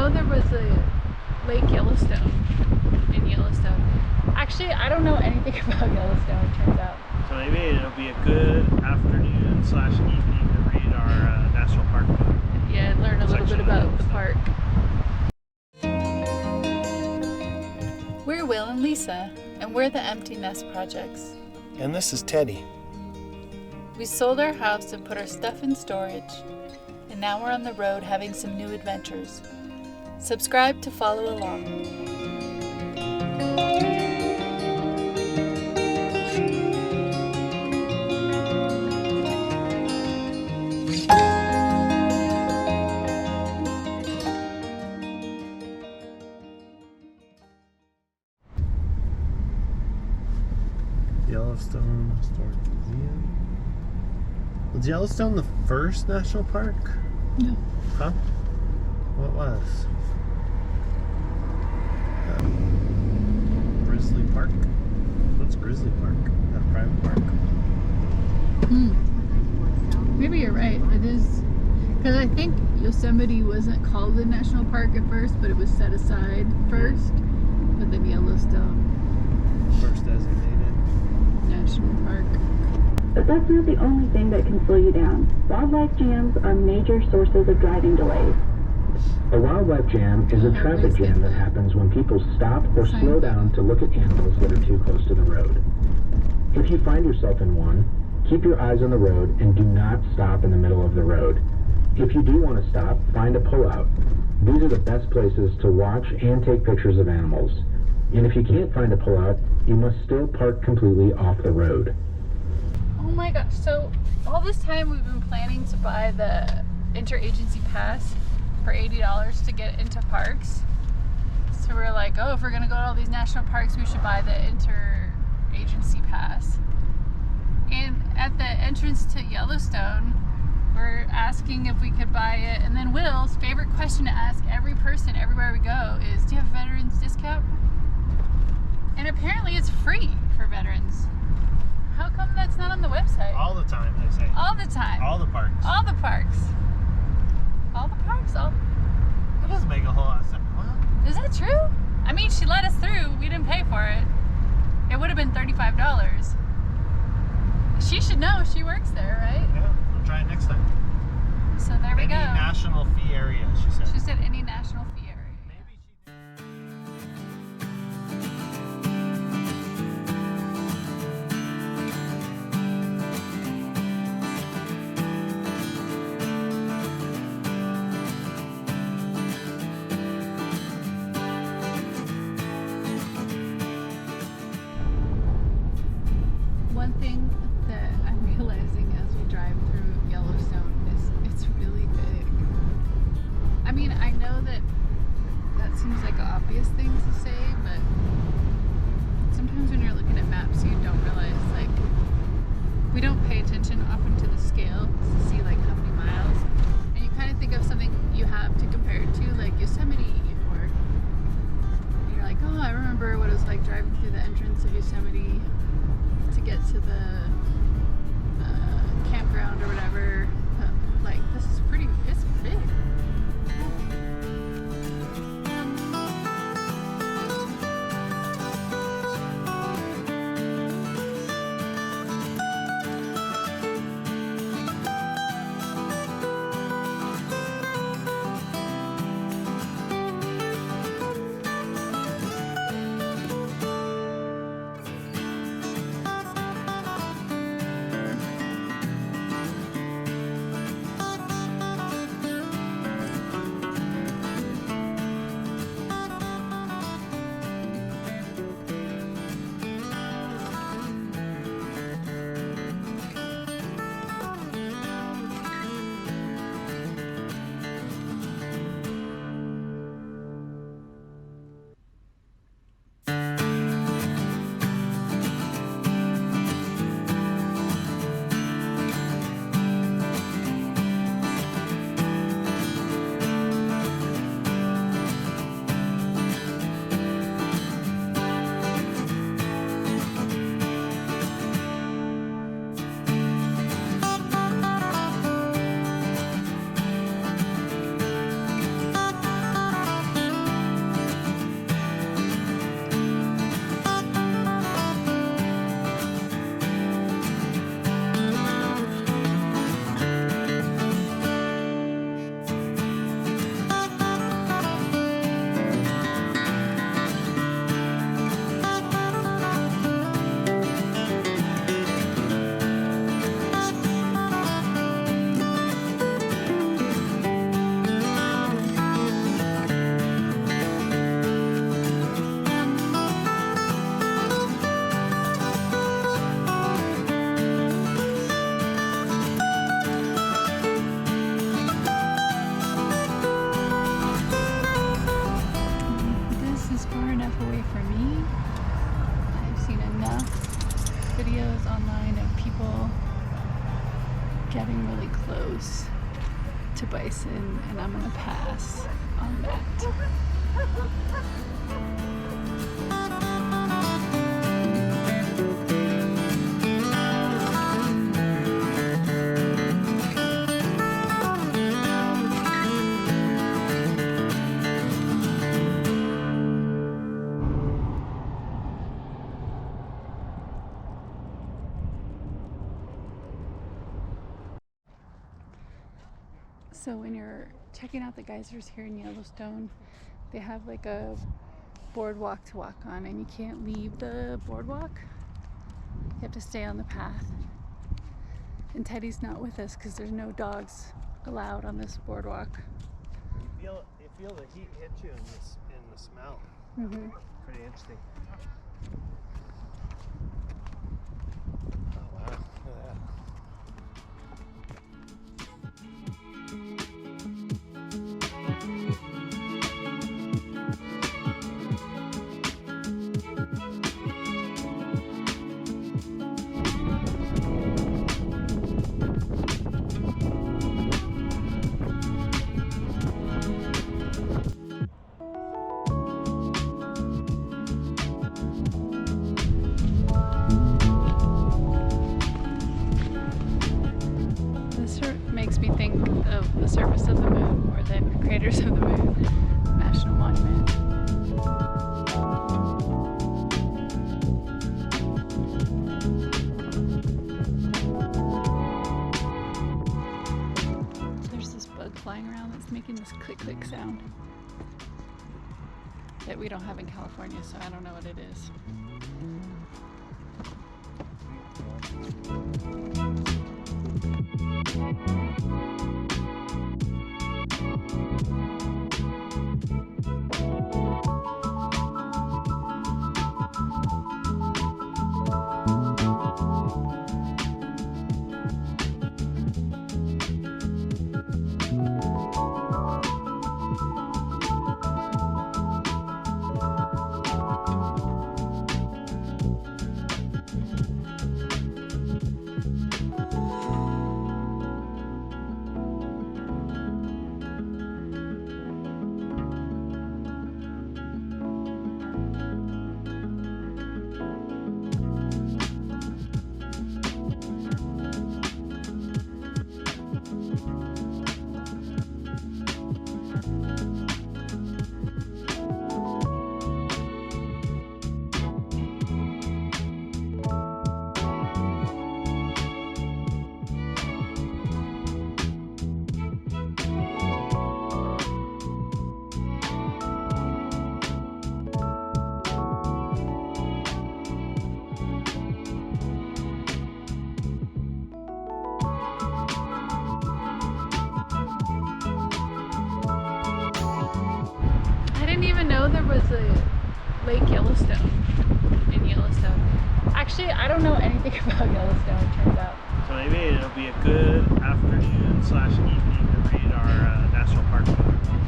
know there was a Lake Yellowstone in Yellowstone. Actually, I don't know anything about Yellowstone, it turns out. So maybe it'll be a good afternoon / evening to read our national park book. Yeah, learn a little bit about the park. We're Will and Lisa, and we're the Empty Nest Projects. And this is Teddy. We sold our house and put our stuff in storage, and now we're on the road having some new adventures. Subscribe to follow along. Yellowstone Historic Museum. Was Yellowstone the first national park? No. Huh? What was? Grizzly Park? What's Grizzly Park? Is that a private park? Maybe you're right. It is. Because I think Yosemite wasn't called a national park at first, but it was set aside first. But then Yellowstone, First designated. national park. But that's not the only thing that can slow you down. Wildlife jams are major sources of driving delays. A wildlife jam is a traffic jam that happens when people stop or slow down to look at animals that are too close to the road. If you find yourself in one, keep your eyes on the road and do not stop in the middle of the road. If you do want to stop, find a pullout. These are the best places to watch and take pictures of animals. And if you can't find a pullout, you must still park completely off the road. Oh my gosh, so all this time we've been planning to buy the interagency pass for $80 to get into parks. So we're like, oh, if we're gonna go to all these national parks, we should buy the interagency pass. And at the entrance to Yellowstone, we're asking if we could buy it. And then Will's favorite question to ask every person everywhere we go is, do you have a veterans discount? And apparently it's free for veterans. How come that's not on the website? All the time, they say. All the time. All the parks. All the parks. All the parks? All... That doesn't make a whole lot of sense. Well, Is that true? I mean, she let us through. We didn't pay for it. It would have been $35. She should know. She works there, right? yeah, we'll try it next time. So there we Any go. national fee area, she said. She said any national fee area. Maybe she... One thing that I'm realizing as we drive through Yellowstone is it's really big. I mean, I know that seems like an obvious thing to say, but sometimes when you're looking at maps, you don't realize, like, we don't pay attention often to the scale to see, like, how many miles. And you kind of think of something you have to compare it to, like Yosemite, or you're like, oh, I remember what it was like driving through the entrance of Yosemite to get to the campground or whatever. Like, this is pretty, it's big. to bison, and I'm gonna pass on that. So when you're checking out the geysers here in Yellowstone, they have like a boardwalk to walk on, and you can't leave the boardwalk. You have to stay on the path. And Teddy's not with us because there's no dogs allowed on this boardwalk. You feel the heat hit you in the smell. Mm-hmm. Pretty interesting. Oh wow, look at that. Makes me think of the surface of the moon more than Craters of the Moon National Monument. There's this bug flying around that's making this click click sound that we don't have in California, so I don't know what it is. I didn't even know there was a Lake Yellowstone in Yellowstone. Actually, I don't know anything about Yellowstone, it turns out. So maybe it'll be a good afternoon / evening to read our national park book.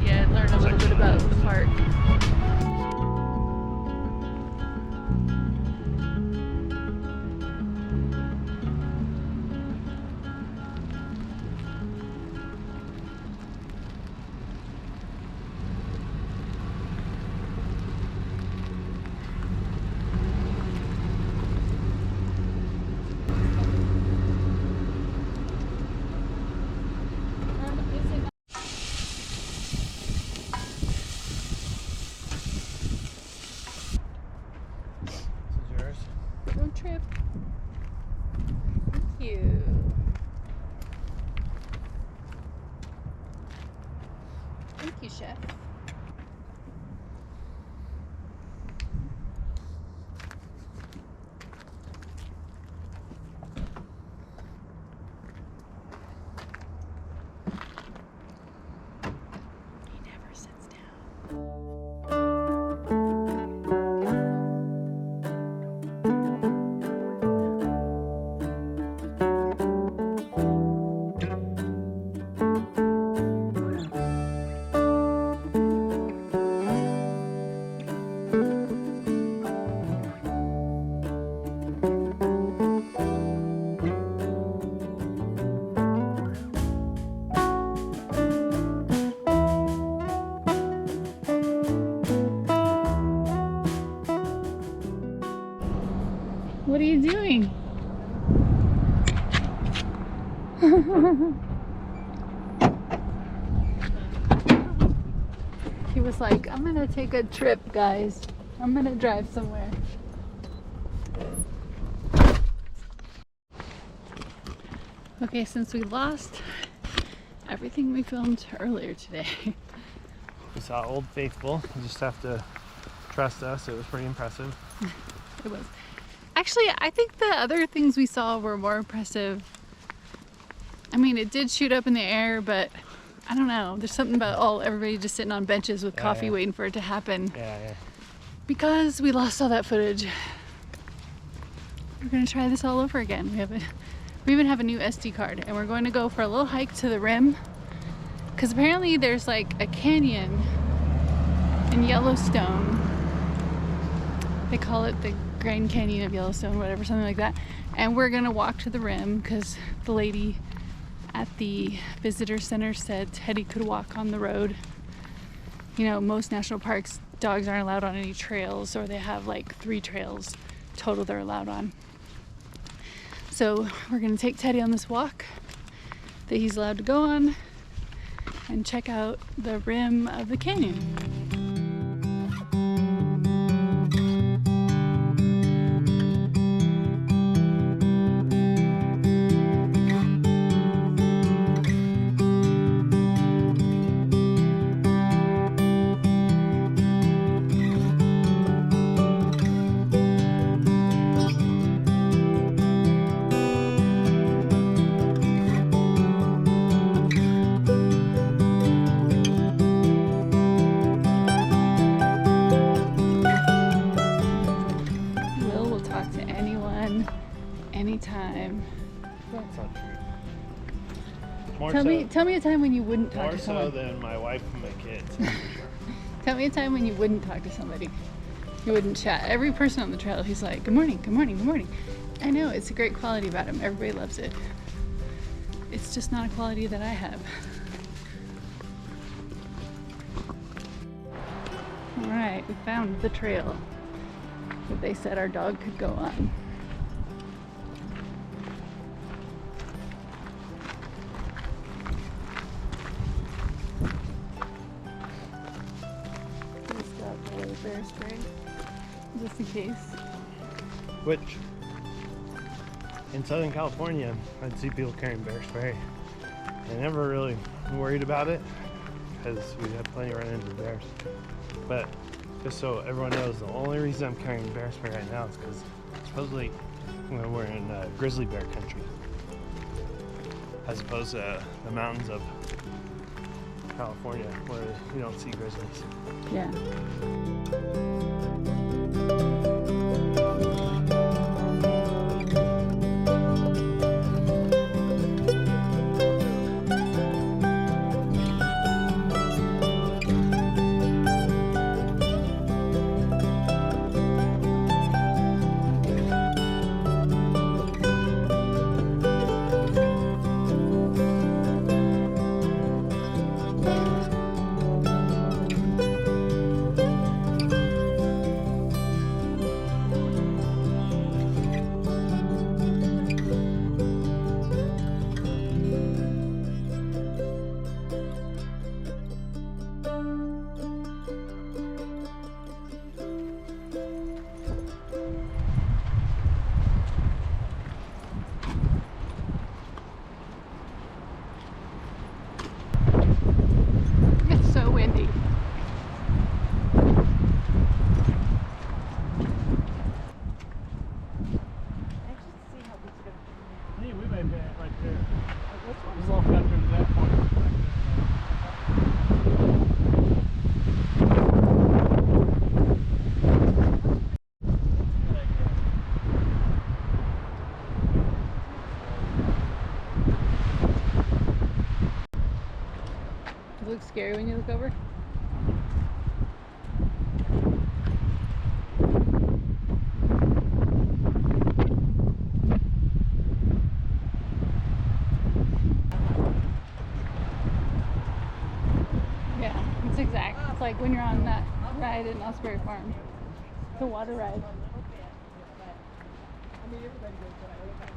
Yeah, and learn a little bit about the park. Road trip. Thank you. Thank you, Chef. He never sits down. What are you doing? He was like, I'm gonna take a trip, guys. I'm gonna drive somewhere. Okay, since we lost everything we filmed earlier today. We saw Old Faithful. You just have to trust us. It was pretty impressive. It was. Actually, I think the other things we saw were more impressive. I mean, it did shoot up in the air, but I don't know. There's something about everybody just sitting on benches with coffee waiting for it to happen. Yeah. Because we lost all that footage. We're gonna try this all over again. We even have a new SD card, and we're going to go for a little hike to the rim. Because apparently there's like a canyon in Yellowstone. They call it the Grand Canyon of Yellowstone, whatever, something like that. And we're gonna walk to the rim because the lady at the visitor center said Teddy could walk on the road. You know, most national parks, dogs aren't allowed on any trails, or they have like 3 trails total they're allowed on. So we're gonna take Teddy on this walk that he's allowed to go on and check out the rim of the canyon. Anytime. That's not true. Tell me a time when you wouldn't talk to someone. More so than my wife and my kids, for sure. Tell me a time when you wouldn't talk to somebody. You wouldn't chat. Every person on the trail, he's like, good morning, good morning, good morning. I know, it's a great quality about him. Everybody loves it. It's just not a quality that I have. All right, we found the trail that they said our dog could go on. Bear spray, just in case. Which, in Southern California, I'd see people carrying bear spray. I never really worried about it because we had plenty of run-ins with bears. But just so everyone knows, the only reason I'm carrying bear spray right now is because supposedly we're in grizzly bear country, as opposed to the mountains of California where you don't see grizzlies. Yeah. Does it look scary when you look over? Yeah, it's exact. It's like when you're on that ride in Osprey Farm, the water ride. I mean, everybody goes, but I don't know if I